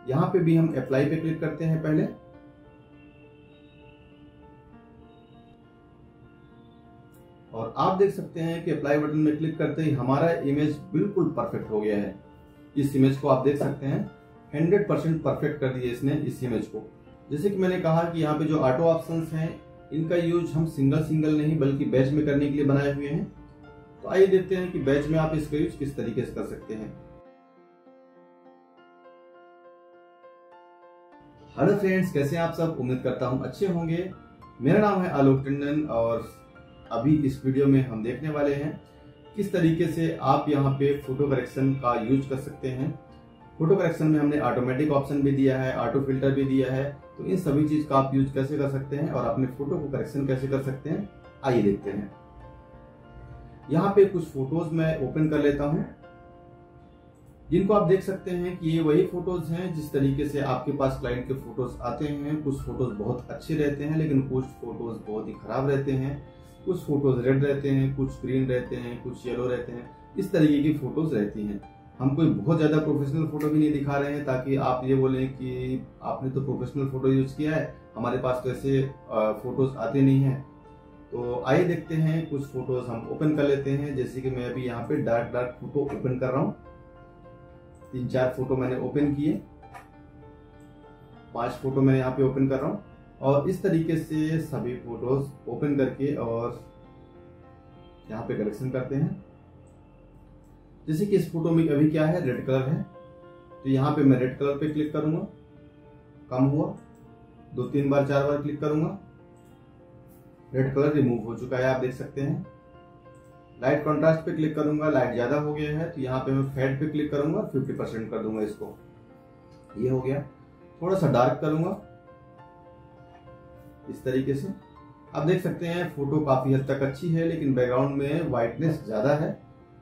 यहाँ पे भी हम अप्लाई पे क्लिक करते हैं पहले। और आप देख सकते हैं कि अप्लाई बटन में क्लिक करते ही हमारा इमेज बिल्कुल परफेक्ट हो गया है। इस इमेज को आप देख सकते हैं 100% परफेक्ट कर दिया इसने इस इमेज को। जैसे कि मैंने कहा कि यहाँ पे जो ऑटो ऑप्शंस हैं इनका यूज हम सिंगल नहीं बल्कि बैच में करने के लिए बनाए हुए हैं। तो आइए देखते हैं कि बैच में आप इसका यूज किस तरीके से कर सकते हैं। हेलो फ्रेंड्स, कैसे हैं आप सब? उम्मीद करता हूं अच्छे होंगे। मेरा नाम है आलोक टंडन और अभी इस वीडियो में हम देखने वाले हैं किस तरीके से आप यहां पे फोटो करेक्शन का यूज कर सकते हैं। फोटो करेक्शन में हमने ऑटोमेटिक ऑप्शन भी दिया है, ऑटो फिल्टर भी दिया है। तो इन सभी चीज का आप यूज कैसे कर सकते हैं और अपने फोटो को करेक्शन कैसे कर सकते हैं, आइए देखते हैं। यहाँ पे कुछ फोटोज मैं ओपन कर लेता हूँ, जिनको आप देख सकते हैं कि ये वही फोटोज हैं जिस तरीके से आपके पास क्लाइंट के फोटोज आते हैं। कुछ फोटोज बहुत अच्छे रहते हैं लेकिन कुछ फोटोज बहुत ही खराब रहते हैं। कुछ फोटोज रेड रहते हैं, कुछ ग्रीन रहते हैं, कुछ येलो रहते हैं। इस तरीके की फोटोज रहती हैं। हम कोई बहुत ज्यादा प्रोफेशनल फोटो भी नहीं दिखा रहे हैं ताकि आप ये बोलें कि आपने तो प्रोफेशनल फोटो यूज किया है, हमारे पास तो ऐसे फोटोज आते नहीं हैं। तो आइए देखते हैं, कुछ फोटोज हम ओपन कर लेते हैं। जैसे कि मैं अभी यहाँ पे डार्क फोटो ओपन कर रहा हूँ। 3-4 फोटो मैंने ओपन किए, 5 फोटो मैंने यहाँ पे ओपन कर रहा हूँ। और इस तरीके से सभी फोटोज ओपन करके और यहाँ पे करेक्शन करते हैं। जैसे कि इस फोटो में अभी क्या है, रेड कलर है, तो यहाँ पे मैं रेड कलर पे क्लिक करूंगा। कम हुआ, 2-3 बार 4 बार क्लिक करूंगा, रेड कलर रिमूव हो चुका है, आप देख सकते हैं। लाइट कॉन्ट्रास्ट पे क्लिक करूंगा, लाइट ज्यादा हो गया है तो यहाँ पे मैं फेड पे क्लिक करूंगा, 50% कर दूंगा इसको। ये हो गया। थोड़ा सा डार्क करूंगा इस तरीके से। आप देख सकते हैं फोटो काफी हद तक अच्छी है लेकिन बैकग्राउंड में व्हाइटनेस ज्यादा है।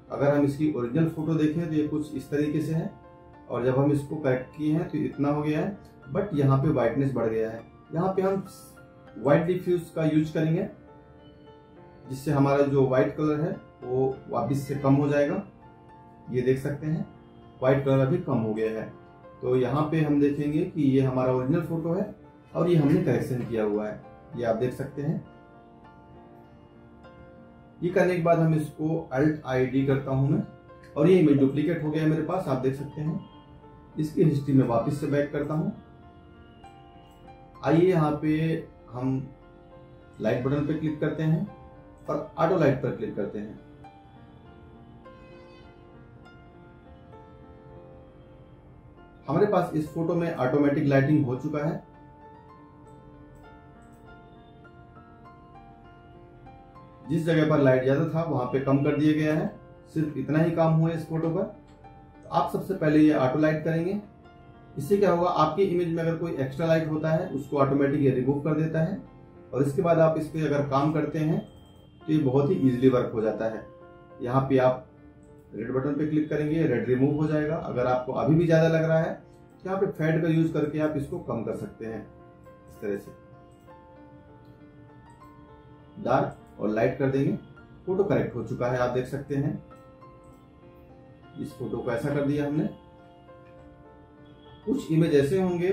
अगर हम इसकी ओरिजिनल फोटो देखें तो ये कुछ इस तरीके से है और जब हम इसको करेक्ट किए हैं तो इतना हो गया है, बट यहाँ पे व्हाइटनेस बढ़ गया है। यहाँ पे हम व्हाइट डिफ्यूज का यूज करेंगे जिससे हमारा जो व्हाइट कलर है वो वापस से कम हो जाएगा। ये देख सकते हैं व्हाइट कलर अभी कम हो गया है। तो यहाँ पे हम देखेंगे कि ये हमारा ओरिजिनल फोटो है और ये हमने करेक्शन किया हुआ है, ये आप देख सकते हैं। ये करने के बाद हम इसको Alt+ID करता हूं मैं और ये इमेज डुप्लीकेट हो गया है मेरे पास, आप देख सकते हैं। इसकी हिस्ट्री में वापस से बैक करता हूं। आइए यहाँ पे हम लाइट बटन पे क्लिक करते हैं और ऑटो लाइट पर क्लिक करते हैं। हमारे पास इस फोटो में ऑटोमेटिक लाइटिंग हो चुका है। जिस जगह पर लाइट ज्यादा था वहां पे कम कर दिया गया है, सिर्फ इतना ही काम हुआ है इस फोटो पर। तो आप सबसे पहले ये ऑटो लाइट करेंगे। इससे क्या होगा, आपकी इमेज में अगर कोई एक्स्ट्रा लाइट होता है उसको ऑटोमेटिक ये रिमूव कर देता है और इसके बाद आप इस पे अगर काम करते हैं तो ये बहुत ही इजीली वर्क हो जाता है। यहाँ पे आप रेड बटन पे क्लिक करेंगे, रेड रिमूव हो जाएगा। अगर आपको अभी भी ज्यादा लग रहा है तो यहाँ पे फेड का यूज करके आप इसको कम कर सकते हैं इस तरह से। डार्क और लाइट कर देंगे। फोटो करेक्ट हो चुका है, आप देख सकते हैं। इस फोटो को ऐसा कर दिया हमने। कुछ इमेज ऐसे होंगे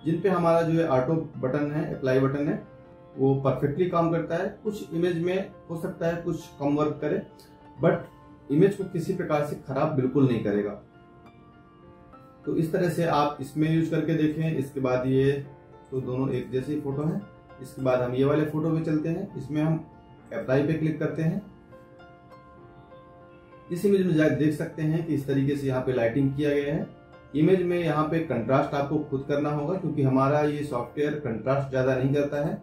जिन पे हमारा जो है ऑटो बटन है, अप्लाई बटन है, वो परफेक्टली काम करता है। कुछ इमेज में हो सकता है कुछ कम वर्क करे, बट इमेज को किसी प्रकार से खराब बिल्कुल नहीं करेगा। तो इस तरह से आप इसमें यूज करके देखें। इसके बाद ये तो दोनों एक जैसी ही फोटो है। इसके बाद हम ये वाले फोटो पे चलते हैं। इसमें हम अप्लाई पे क्लिक करते हैं। इस इमेज में देख सकते हैं कि इस तरीके से यहाँ पे लाइटिंग किया गया है। इमेज में यहाँ पे कंट्रास्ट आपको खुद करना होगा क्योंकि हमारा ये सॉफ्टवेयर कंट्रास्ट ज्यादा नहीं करता है,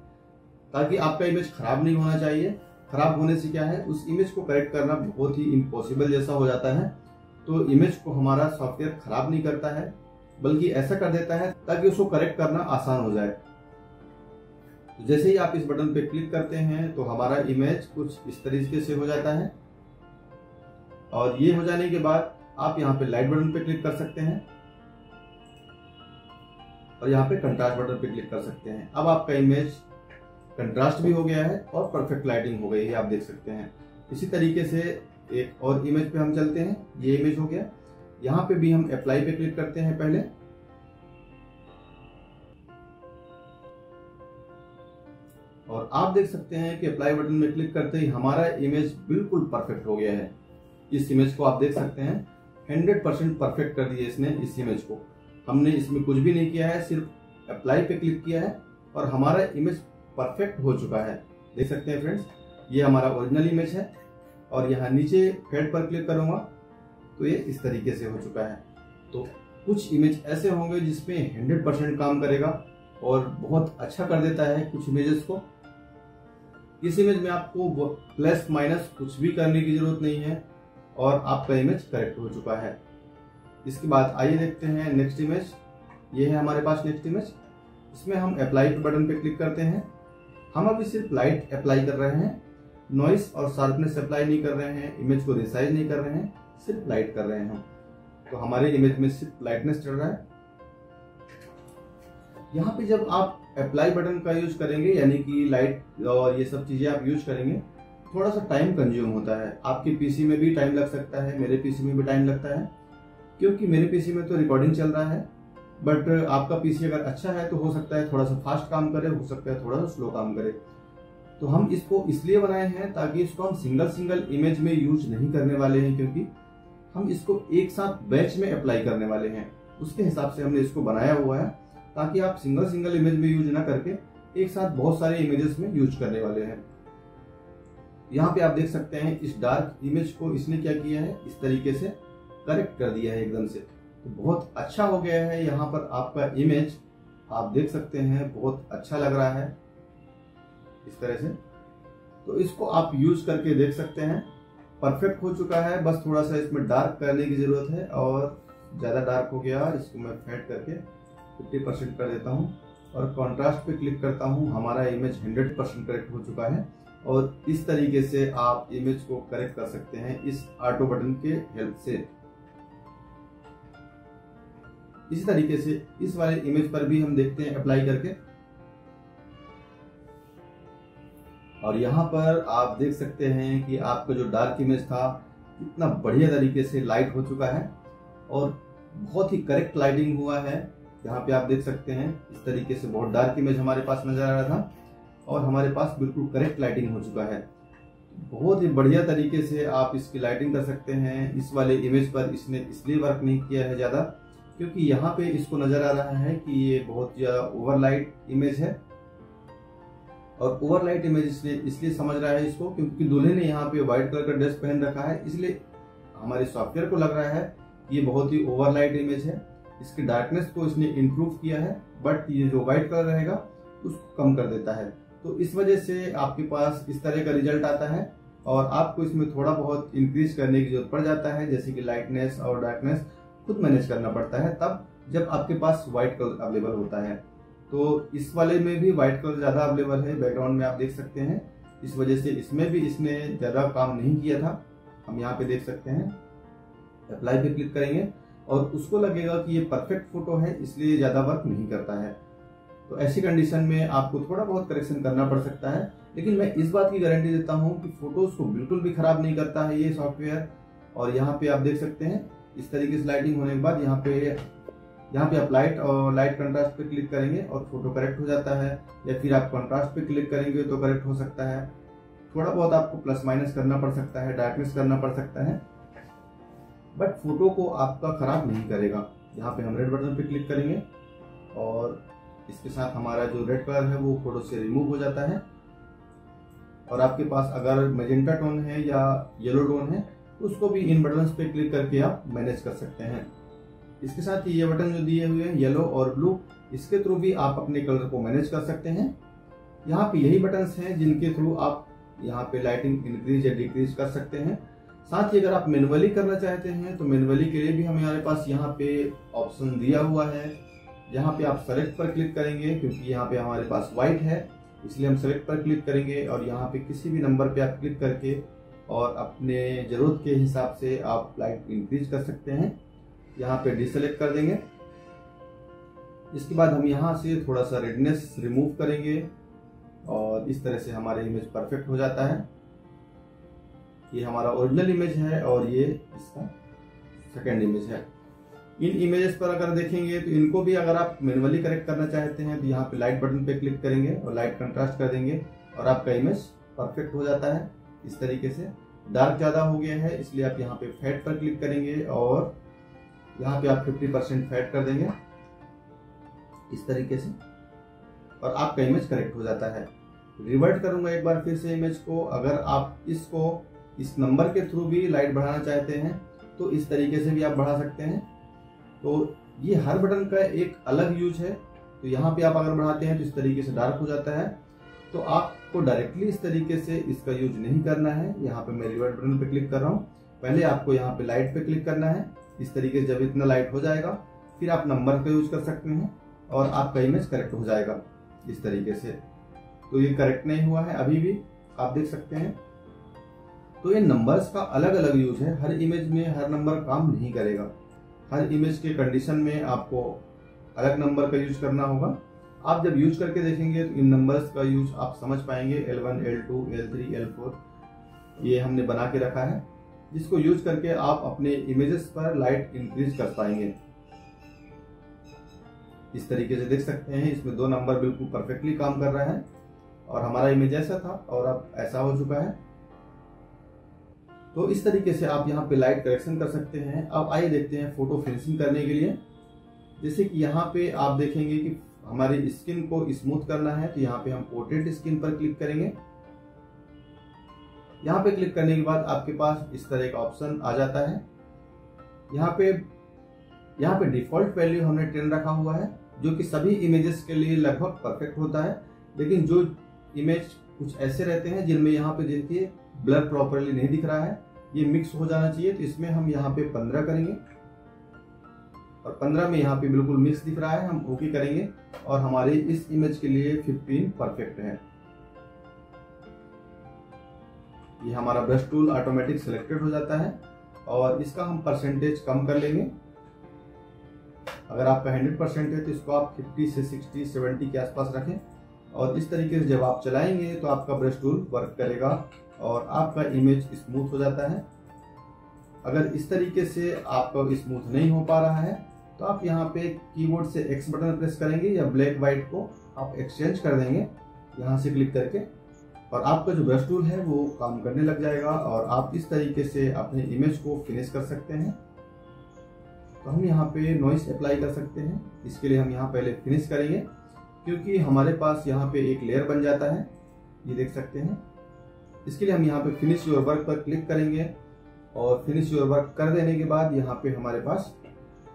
ताकि आपका इमेज खराब नहीं होना चाहिए। खराब होने से क्या है, उस इमेज को करेक्ट करना बहुत ही इम्पॉसिबल जैसा हो जाता है। तो इमेज को हमारा सॉफ्टवेयर खराब नहीं करता है बल्कि ऐसा कर देता है ताकि उसको करेक्ट करना आसान हो जाए। जैसे ही आप इस बटन पे क्लिक करते हैं तो हमारा इमेज कुछ इस तरीके से हो जाता है और ये हो जाने के बाद आप यहाँ पे लाइट बटन पे क्लिक कर सकते हैं और यहाँ पे कंट्रास्ट बटन पे क्लिक कर सकते हैं। अब आपका इमेज कंट्रास्ट भी हो गया है और परफेक्ट लाइटिंग हो गई है, आप देख सकते हैं। इसी तरीके से एक और इमेज पे हम चलते हैं। ये इमेज हो गया। यहाँ पे भी हम अप्लाई पे क्लिक करते हैं पहले और आप देख सकते हैं कि अप्लाई बटन में क्लिक करते ही हमारा इमेज बिल्कुल परफेक्ट हो गया है। इस इमेज को आप देख सकते हैं 100% परफेक्ट कर दिया इसने इस इमेज को। हमने इसमें कुछ भी नहीं किया है, सिर्फ अप्लाई पे क्लिक किया है और हमारा इमेज परफेक्ट हो चुका है। देख सकते हैं फ्रेंड्स, ये हमारा ओरिजिनल इमेज है और यहाँ नीचे फेड पर क्लिक करूंगा तो ये इस तरीके से हो चुका है। तो कुछ इमेज ऐसे होंगे जिसमें 100% काम करेगा और बहुत अच्छा कर देता है कुछ इमेजेस को। इस इमेज में आपको प्लस माइनस कुछ भी करने की जरूरत नहीं है और आपका इमेज करेक्ट हो चुका है। इसके बाद आइए देखते हैं नेक्स्ट इमेज। ये है हमारे पास नेक्स्ट इमेज। इसमें हम अप्लाई बटन पे क्लिक करते हैं। हम अभी सिर्फ लाइट अप्लाई कर रहे हैं, नॉइस और शार्पनेस अप्लाई नहीं कर रहे हैं, इमेज को रिसाइज नहीं कर रहे हैं, सिर्फ लाइट कर रहे हैं हम। तो हमारे इमेज में सिर्फ लाइटनेस चल रहा है। यहाँ पे जब आप अप्लाई बटन का यूज करेंगे, यानी कि लाइट और ये सब चीजें आप यूज करेंगे, थोड़ा सा टाइम कंज्यूम होता है। आपके पीसी में भी टाइम लग सकता है, मेरे पीसी में भी टाइम लगता है, क्योंकि मेरे पीसी में तो रिकॉर्डिंग चल रहा है। बट आपका पीसी अगर अच्छा है तो हो सकता है थोड़ा सा फास्ट काम करे, हो सकता है थोड़ा सा स्लो काम करे। तो हम इसको इसलिए बनाए हैं ताकि इसको हम सिंगल सिंगल इमेज में यूज नहीं करने वाले हैं, क्योंकि हम इसको एक साथ बैच में अप्लाई करने वाले हैं। उसके हिसाब से हमने इसको बनाया हुआ है ताकि आप सिंगल सिंगल इमेज में यूज ना करके एक साथ बहुत सारे इमेजेस में यूज करने वाले हैं। यहाँ पे आप देख सकते हैं इस डार्क इमेज को इसने क्या किया है, इस तरीके से करेक्ट कर दिया है एकदम से। तो बहुत अच्छा हो गया है। यहाँ पर आपका इमेज आप देख सकते हैं बहुत अच्छा लग रहा है इस तरह से। तो इसको आप यूज करके देख सकते हैं, परफेक्ट हो चुका है। बस थोड़ा सा इसमें डार्क करने की जरूरत है और ज्यादा डार्क हो गया, इसको मैं फेड करके 50% कर देता हूँ और कॉन्ट्रास्ट पे क्लिक करता हूँ। हमारा इमेज 100% करेक्ट हो चुका है और इस तरीके से आप इमेज को करेक्ट कर सकते हैं इस ऑटो बटन के हेल्प से। इसी तरीके से इस वाले इमेज पर भी हम देखते हैं अप्लाई करके। और यहाँ पर आप देख सकते हैं कि आपका जो डार्क इमेज था कितना बढ़िया तरीके से लाइट हो चुका है और बहुत ही करेक्ट लाइटिंग हुआ है। यहाँ पे आप देख सकते हैं इस तरीके से बहुत डार्क इमेज हमारे पास नजर आ रहा था और हमारे पास बिल्कुल करेक्ट लाइटिंग हो चुका है। बहुत ही बढ़िया तरीके से आप इसकी लाइटिंग कर सकते हैं। इस वाले इमेज पर इसने इसलिए वर्क नहीं किया है ज्यादा, क्योंकि यहाँ पे इसको नजर आ रहा है कि ये बहुत ज्यादा ओवरलाइट इमेज है। और ओवरलाइट इमेज इसलिए समझ रहा है इसको क्योंकि दूल्हे ने यहाँ पे व्हाइट कलर का ड्रेस पहन रखा है, इसलिए हमारे सॉफ्टवेयर को लग रहा है कि ये बहुत ही ओवरलाइट इमेज है। इसकी डार्कनेस को इसने इम्प्रूव किया है, बट ये जो व्हाइट कलर रहेगा उसको कम कर देता है। तो इस वजह से आपके पास इस तरह का रिजल्ट आता है और आपको इसमें थोड़ा बहुत इंक्रीज करने की जरूरत पड़ जाता है, जैसे कि लाइटनेस और डार्कनेस खुद मैनेज करना पड़ता है तब जब आपके पास व्हाइट कलर अवेलेबल होता है। तो इस वाले में भी व्हाइट कलर ज्यादा अवेलेबल है, बैकग्राउंड में आप देख सकते हैं। इस वजह से इसमें भी इसने ज्यादा काम नहीं किया था। हम यहाँ पे देख सकते हैं, अप्लाई पे क्लिक करेंगे और उसको लगेगा कि ये परफेक्ट फोटो है, इसलिए ज्यादा वर्क नहीं करता है। तो ऐसी कंडीशन में आपको थोड़ा बहुत करेक्शन करना पड़ सकता है, लेकिन मैं इस बात की गारंटी देता हूँ कि फोटोज को बिल्कुल भी खराब नहीं करता है ये सॉफ्टवेयर। और यहाँ पे आप देख सकते हैं इस तरीके से लाइटिंग होने के बाद यहाँ पे आप लाइट और लाइट कंट्रास्ट पे क्लिक करेंगे और फोटो करेक्ट हो जाता है, या फिर आप कंट्रास्ट पे क्लिक करेंगे तो करेक्ट हो सकता है। थोड़ा बहुत आपको प्लस माइनस करना पड़ सकता है, डार्कनेस करना पड़ सकता है, बट फोटो को आपका खराब नहीं करेगा। यहाँ पे हम रेड बटन पे क्लिक करेंगे और इसके साथ हमारा जो रेड कलर है वो फोटो से रिमूव हो जाता है। और आपके पास अगर मैजेंटा टोन है या येलो टोन है तो उसको भी इन बटन्स पे क्लिक करके आप मैनेज कर सकते हैं। इसके साथ ही ये बटन जो दिए हुए हैं येलो और ब्लू, इसके थ्रू भी आप अपने कलर को मैनेज कर सकते हैं। यहाँ पे यही बटन्स हैं जिनके थ्रू आप यहाँ पे लाइटिंग इंक्रीज या डिक्रीज कर सकते हैं। साथ ही अगर आप मैनुअली करना चाहते हैं तो मैनुअली के लिए भी हमारे पास यहाँ पे ऑप्शन दिया हुआ है। यहाँ पे आप सेलेक्ट पर क्लिक करेंगे, क्योंकि यहाँ पे हमारे पास व्हाइट है इसलिए हम सेलेक्ट पर क्लिक करेंगे और यहाँ पे किसी भी नंबर पे आप क्लिक करके और अपने जरूरत के हिसाब से आप लाइट इंक्रीज कर सकते हैं। यहाँ पे डिसेलेक्ट कर देंगे। इसके बाद हम यहाँ से थोड़ा सा रेडनेस रिमूव करेंगे और इस तरह से हमारा इमेज परफेक्ट हो जाता है। ये हमारा ओरिजिनल इमेज है और ये इसका सेकेंड इमेज है। इन इमेजेस पर अगर देखेंगे तो इनको भी अगर आप मैनुअली करेक्ट करना चाहते हैं तो यहाँ पे लाइट बटन पे क्लिक करेंगे और लाइट कंट्रास्ट कर देंगे और आपका इमेज परफेक्ट हो जाता है। इस तरीके से डार्क ज़्यादा हो गया है, इसलिए आप यहाँ पे फैट पर क्लिक करेंगे और यहाँ पे आप 50% फैट कर देंगे इस तरीके से, और आपका इमेज करेक्ट हो जाता है। रिवर्ट करूंगा एक बार फिर से इमेज को। अगर आप इसको इस नंबर के थ्रू भी लाइट बढ़ाना चाहते हैं तो इस तरीके से भी आप बढ़ा सकते हैं। तो ये हर बटन का एक अलग यूज है। तो यहाँ पे आप अगर बढ़ाते हैं तो इस तरीके से डार्क हो जाता है। तो आपको डायरेक्टली इस तरीके से इसका यूज नहीं करना है। यहाँ पे मैं रिवर्ट बटन पे क्लिक कर रहा हूँ। पहले आपको यहाँ पे लाइट पे क्लिक करना है। इस तरीके से जब इतना लाइट हो जाएगा फिर आप नंबर का यूज कर सकते हैं और आपका इमेज करेक्ट हो जाएगा इस तरीके से। तो ये करेक्ट नहीं हुआ है अभी भी, आप देख सकते हैं। तो ये नंबर्स का अलग अलग यूज है। हर इमेज में हर नंबर काम नहीं करेगा। हर इमेज के कंडीशन में आपको अलग नंबर का यूज करना होगा। आप जब यूज करके देखेंगे तो इन नंबर्स का यूज आप समझ पाएंगे। L1, L2, L3, L4 ये हमने बना के रखा है, जिसको यूज करके आप अपने इमेजेस पर लाइट इंक्रीज कर पाएंगे। इस तरीके से देख सकते हैं इसमें 2 नंबर बिल्कुल परफेक्टली काम कर रहा है और हमारा इमेज ऐसा था और अब ऐसा हो चुका है। तो इस तरीके से आप यहाँ पे लाइट करेक्शन कर सकते हैं। अब आइए देखते हैं फोटो फिनिशिंग करने के लिए। जैसे कि यहाँ पे आप देखेंगे कि हमारी स्किन को स्मूथ करना है, तो यहाँ पे हम पोर्ट्रेट स्किन पर क्लिक करेंगे। यहाँ पे क्लिक करने के बाद आपके पास इस तरह का ऑप्शन आ जाता है। यहाँ पे डिफॉल्ट वैल्यू हमने 10 रखा हुआ है, जो कि सभी इमेजेस के लिए लगभग परफेक्ट होता है। लेकिन जो इमेज कुछ ऐसे रहते हैं जिनमें यहाँ पे देखिए ब्लर प्रॉपरली नहीं दिख रहा है, ये मिक्स हो जाना चाहिए, तो इसमें हम यहाँ पे 15 करेंगे और 15 में यहाँ पे बिल्कुल मिक्स दिख रहा है, हम ओके करेंगे और हमारे इस इमेज के लिए 15 परफेक्ट है। ये हमारा ब्रश टूल ऑटोमेटिक सिलेक्टेड हो जाता है और इसका हम परसेंटेज कम कर लेंगे। अगर आपका 100% है तो इसको आप 50 से 60, 70 के आसपास रखें और इस तरीके से जब आप चलाएंगे तो आपका ब्रश टूल वर्क करेगा और आपका इमेज स्मूथ हो जाता है। अगर इस तरीके से आपका स्मूथ नहीं हो पा रहा है तो आप यहाँ पे कीबोर्ड से X बटन प्रेस करेंगे या ब्लैक व्हाइट को आप एक्सचेंज कर देंगे यहाँ से क्लिक करके, और आपका जो ब्रश टूल है वो काम करने लग जाएगा और आप इस तरीके से अपने इमेज को फिनिश कर सकते हैं। तो हम यहाँ पे नॉइस अप्लाई कर सकते हैं। इसके लिए हम यहाँ पहले फिनिश करेंगे, क्योंकि हमारे पास यहाँ पे एक लेयर बन जाता है, ये देख सकते हैं। इसके लिए हम यहाँ पे फिनिश योर वर्क पर क्लिक करेंगे और फिनिश योर वर्क कर देने के बाद यहाँ पे हमारे पास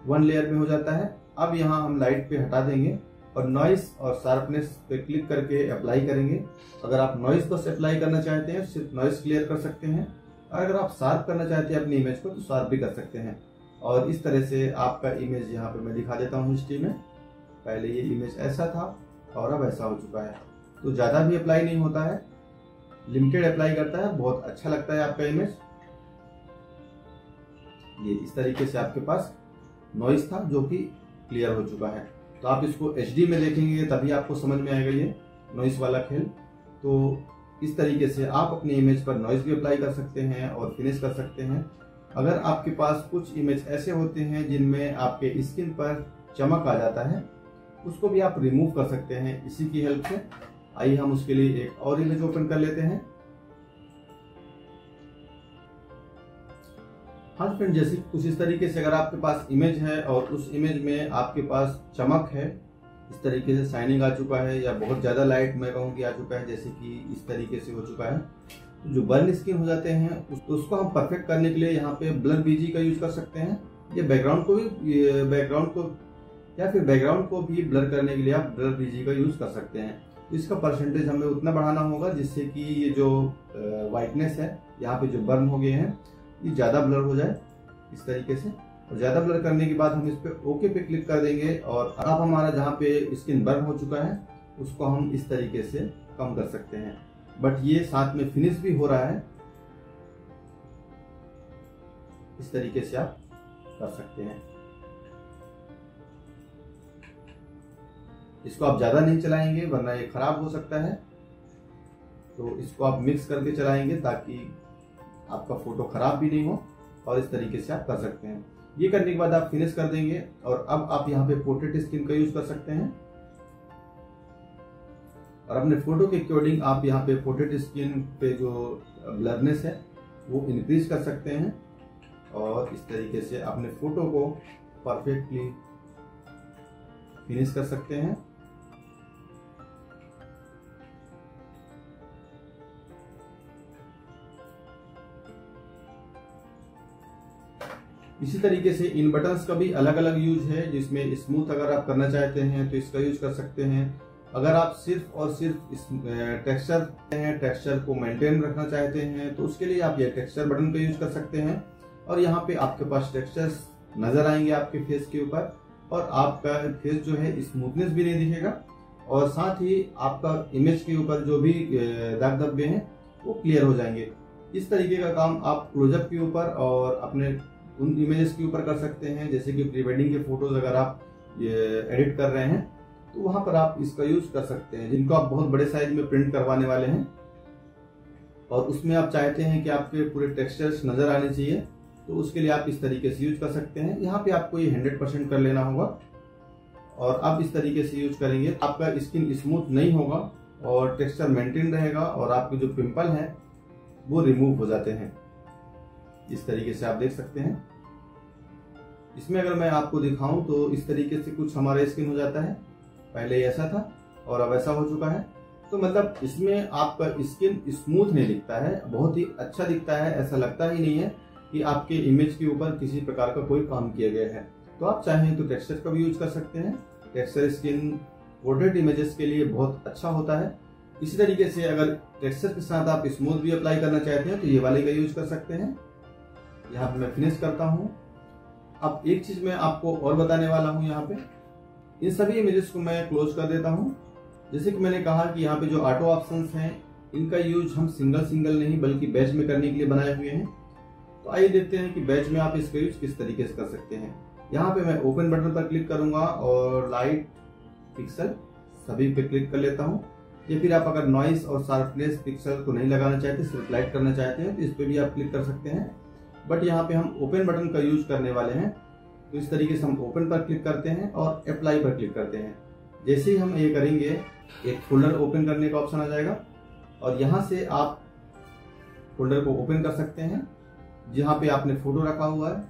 1 लेयर में हो जाता है। अब यहाँ हम लाइट पे हटा देंगे और नॉइस और शार्पनेस पे क्लिक करके अप्लाई करेंगे। अगर आप नॉइस बस अप्लाई करना चाहते हैं सिर्फ नॉइस क्लियर कर सकते हैं, और अगर आप शार्प करना चाहते हैं अपनी इमेज को तो शार्प भी कर सकते हैं। और इस तरह से आपका इमेज यहाँ पे मैं दिखा देता हूँ हिस्ट्री में। पहले ये इमेज ऐसा था और अब ऐसा हो चुका है। तो ज़्यादा भी अप्लाई नहीं होता है, लिमिटेड अप्लाई करता है, बहुत अच्छा लगता है आपका इमेज। ये इस तरीके से आपके पास नॉइस था जो कि क्लियर हो चुका है। तो आप इसको HD में देखेंगे तभी आपको समझ में आएगा ये नॉइस वाला खेल। तो इस तरीके से आप अपनी इमेज पर नॉइस भी अप्लाई कर सकते हैं और फिनिश कर सकते हैं। अगर आपके पास कुछ इमेज ऐसे होते हैं जिनमें आपके स्किन पर चमक आ जाता है, उसको भी आप रिमूव कर सकते हैं इसी की हेल्प से। आइए हम उसके लिए एक और इमेज ओपन कर लेते हैं। हाँ फ्रेंड, जैसे कुछ इस तरीके से अगर आपके पास इमेज है और उस इमेज में आपके पास चमक है, इस तरीके से शाइनिंग आ चुका है या बहुत ज़्यादा लाइट मैं कहूँ कि आ चुका है, जैसे कि इस तरीके से हो चुका है, तो जो बर्न स्किन हो जाते हैं उसको हम परफेक्ट करने के लिए यहाँ पे ब्लर बीजी का यूज कर सकते हैं। ये बैकग्राउंड को भी ब्लर करने के लिए आप ब्लर बीजी का यूज कर सकते हैं। इसका परसेंटेज हमें उतना बढ़ाना होगा जिससे कि ये जो वाइटनेस है, यहाँ पे जो बर्न हो गए हैं, ये ज़्यादा ब्लर हो जाए इस तरीके से। और ज़्यादा ब्लर करने के बाद हम इस पे ओके पे क्लिक कर देंगे और अब हमारा जहाँ पे स्किन बर्न हो चुका है उसको हम इस तरीके से कम कर सकते हैं। बट ये साथ में फिनिश भी हो रहा है, इस तरीके से आप कर सकते हैं। इसको आप ज़्यादा नहीं चलाएंगे वरना ये खराब हो सकता है, तो इसको आप मिक्स करके चलाएंगे ताकि आपका फोटो खराब भी नहीं हो, और इस तरीके से आप कर सकते हैं। ये करने के बाद आप फिनिश कर देंगे और अब आप यहाँ पे पोर्ट्रेट स्किन का यूज कर सकते हैं। और अपने फोटो के अकॉर्डिंग आप यहाँ पे पोर्ट्रेट स्क्रीन पे जो ब्लरनेस है वो इंक्रीज कर सकते हैं और इस तरीके से अपने फोटो को परफेक्टली फिनिश कर सकते हैं। इसी तरीके से इन बटन्स का भी अलग अलग यूज है, जिसमें स्मूथ अगर आप करना चाहते हैं तो इसका यूज कर सकते हैं। अगर आप सिर्फ और सिर्फ टेक्सचर को मेंटेन रखना चाहते हैं तो उसके लिए आप ये टेक्सचर बटन का यूज कर सकते हैं और यहाँ पे आपके पास टेक्सचर्स नजर आएंगे आपके फेस के ऊपर और आपका फेस जो है स्मूथनेस भी नहीं दिखेगा और साथ ही आपका इमेज के ऊपर जो भी दाग धब्बे हैं वो क्लियर हो जाएंगे। इस तरीके का काम आप क्लोजअप के ऊपर और अपने उन इमेजेस के ऊपर कर सकते हैं, जैसे कि प्री वेडिंग के फोटोज अगर आप ये एडिट कर रहे हैं तो वहां पर आप इसका यूज कर सकते हैं, जिनको आप बहुत बड़े साइज में प्रिंट करवाने वाले हैं और उसमें आप चाहते हैं कि आपके पूरे टेक्सचर्स नजर आने चाहिए तो उसके लिए आप इस तरीके से यूज कर सकते हैं। यहाँ पे आपको ये 100% कर लेना होगा और आप इस तरीके से यूज करेंगे आपका स्किन स्मूथ नहीं होगा और टेक्सचर मेंटेन रहेगा और आपके जो पिंपल हैं वो रिमूव हो जाते हैं। इस तरीके से आप देख सकते हैं। इसमें अगर मैं आपको दिखाऊं तो इस तरीके से कुछ हमारा स्किन हो जाता है, पहले ऐसा था और अब ऐसा हो चुका है। तो मतलब इसमें आपका स्किन स्मूथ नहीं दिखता है, बहुत ही अच्छा दिखता है, ऐसा लगता ही नहीं है कि आपके इमेज के ऊपर किसी प्रकार का कोई काम किया गया है। तो आप चाहें तो टेक्सचर का भी यूज कर सकते हैं। टेक्सचर स्किन पोर्ट्रेट इमेजेस के लिए बहुत अच्छा होता है। इसी तरीके से अगर टेक्सचर के साथ आप स्मूथ भी अप्लाई करना चाहते हैं तो ये वाले का यूज कर सकते हैं। यहाँ पे मैं फिनिश करता हूँ। अब एक चीज मैं आपको और बताने वाला हूँ, यहाँ पे इन सभी इमेजेस को मैं क्लोज कर देता हूँ। जैसे कि मैंने कहा कि यहाँ पे जो ऑटो ऑप्शंस हैं इनका यूज हम सिंगल नहीं बल्कि बैच में करने के लिए बनाए हुए हैं। तो आइए देखते हैं कि बैच में आप इसका यूज किस तरीके से कर सकते हैं। यहाँ पे मैं ओपन बटन पर क्लिक करूंगा और लाइट पिक्सल सभी पे क्लिक कर लेता हूँ। या फिर आप अगर नॉइस और शार्पनेस पिक्सल को नहीं लगाना चाहते, सिर्फ लाइट करना चाहते हैं तो इस पे भी आप क्लिक कर सकते हैं। बट यहाँ पे हम ओपन बटन का यूज करने वाले हैं तो इस तरीके से हम ओपन पर क्लिक करते हैं और अप्लाई पर क्लिक करते हैं। जैसे ही हम ये करेंगे एक फोल्डर ओपन करने का ऑप्शन आ जाएगा और यहाँ से आप फोल्डर को ओपन कर सकते हैं जहाँ पे आपने फोटो रखा हुआ है।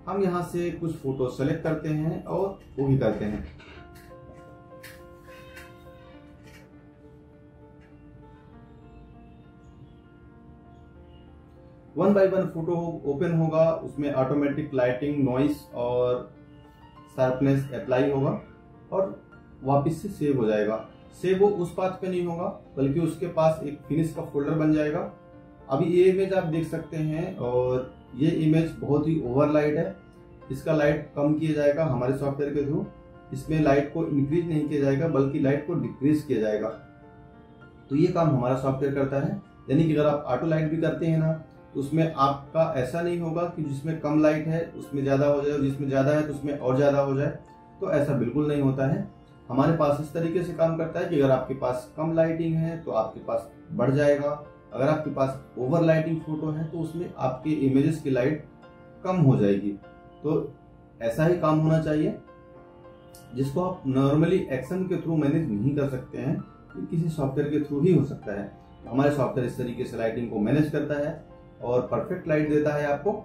हम यहाँ से कुछ फोटो सेलेक्ट करते हैं और वो भी करते हैं। One by one photo open होगा, उसमें ऑटोमेटिक लाइटिंग, नॉइस और शार्पनेस अप्लाई होगा और वापस से सेव हो जाएगा। सेव वो उस पाथ पे नहीं होगा बल्कि उसके पास एक फिनिश का फोल्डर बन जाएगा। अभी ये इमेज आप देख सकते हैं और ये इमेज बहुत ही ओवरलाइट है। इसका लाइट कम किया जाएगा हमारे सॉफ्टवेयर के थ्रू। इसमें लाइट को इंक्रीज नहीं किया जाएगा बल्कि लाइट को डिक्रीज किया जाएगा। तो ये काम हमारा सॉफ्टवेयर करता है। यानी कि अगर आप ऑटो लाइट भी करते हैं ना तो उसमें आपका ऐसा नहीं होगा कि जिसमें कम लाइट है उसमें ज्यादा हो जाए और जिसमें ज्यादा है तो उसमें और ज्यादा हो जाए। तो ऐसा बिल्कुल नहीं होता है। हमारे पास इस तरीके से काम करता है कि अगर आपके पास कम लाइटिंग है तो आपके पास बढ़ जाएगा, अगर आपके पास ओवर लाइटिंग फोटो है तो उसमें आपके इमेजेस की लाइट कम हो जाएगी। तो ऐसा ही काम होना चाहिए, जिसको आप नॉर्मली एक्शन के थ्रू मैनेज नहीं कर सकते हैं, ये किसी सॉफ्टवेयर के थ्रू ही हो सकता है। हमारे सॉफ्टवेयर इस तरीके से लाइटिंग को मैनेज करता है और परफेक्ट लाइट देता है आपको।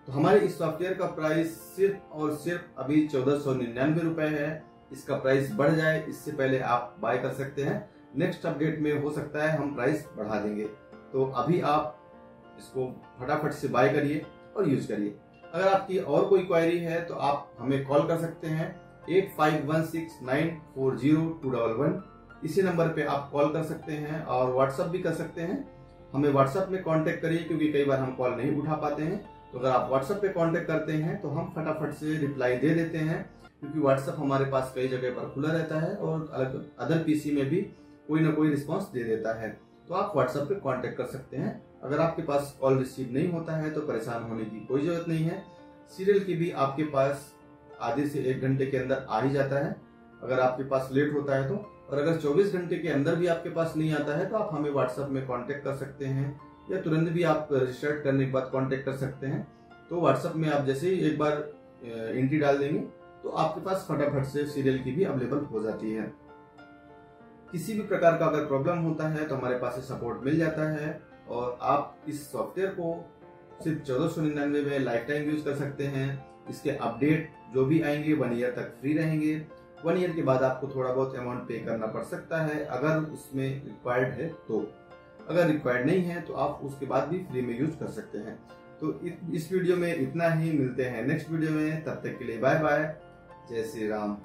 तो हमारे इस सॉफ्टवेयर का प्राइस सिर्फ और सिर्फ अभी 1499 रुपए है। इसका प्राइस बढ़ जाए इससे पहले आप बाय कर सकते हैं। नेक्स्ट अपडेट में हो सकता है हम प्राइस बढ़ा देंगे। तो अभी आप इसको फटाफट से बाय करिए और यूज करिए। अगर आपकी और कोई क्वेरी है तो आप हमें कॉल कर सकते हैं 8516940211। इसी नंबर पे आप कॉल कर सकते हैं और व्हाट्सएप भी कर सकते हैं। हमें व्हाट्सएप में कांटेक्ट करिए क्योंकि कई बार हम कॉल नहीं उठा पाते हैं। तो अगर आप व्हाट्सएप पे कांटेक्ट करते हैं तो हम फटाफट से रिप्लाई दे देते हैं, क्योंकि व्हाट्सएप हमारे पास कई जगह पर खुला रहता है और अदर पीसी में भी कोई ना कोई रिस्पॉन्स दे देता है। तो आप व्हाट्सएप पे कांटेक्ट कर सकते हैं। अगर आपके पास कॉल रिसीव नहीं होता है तो परेशान होने की कोई जरूरत नहीं है। सीरियल की भी आपके पास आधे से 1 घंटे के अंदर आ ही जाता है अगर आपके पास लेट होता है तो। और अगर 24 घंटे के अंदर भी आपके पास नहीं आता है तो आप हमें व्हाट्सएप में कांटेक्ट कर सकते हैं, या तुरंत भी आप रजिस्टर्ड करने के बाद कांटेक्ट कर सकते हैं। तो व्हाट्सएप में आप जैसे ही एक बार एंट्री डाल देंगे तो आपके पास फटाफट से सीरियल की भी अवेलेबल हो जाती है। किसी भी प्रकार का अगर प्रॉब्लम होता है तो हमारे पास सपोर्ट मिल जाता है और आप इस सॉफ्टवेयर को सिर्फ 1499 में लाइफ टाइम यूज कर सकते हैं। इसके अपडेट जो भी आएंगे 1 ईयर तक फ्री रहेंगे। 1 ईयर के बाद आपको थोड़ा बहुत अमाउंट पे करना पड़ सकता है अगर उसमें रिक्वायर्ड है तो। अगर रिक्वायर्ड नहीं है तो आप उसके बाद भी फ्री में यूज कर सकते हैं। तो इस वीडियो में इतना ही। मिलते हैं नेक्स्ट वीडियो में, तब तक के लिए बाय बाय। जय श्री राम।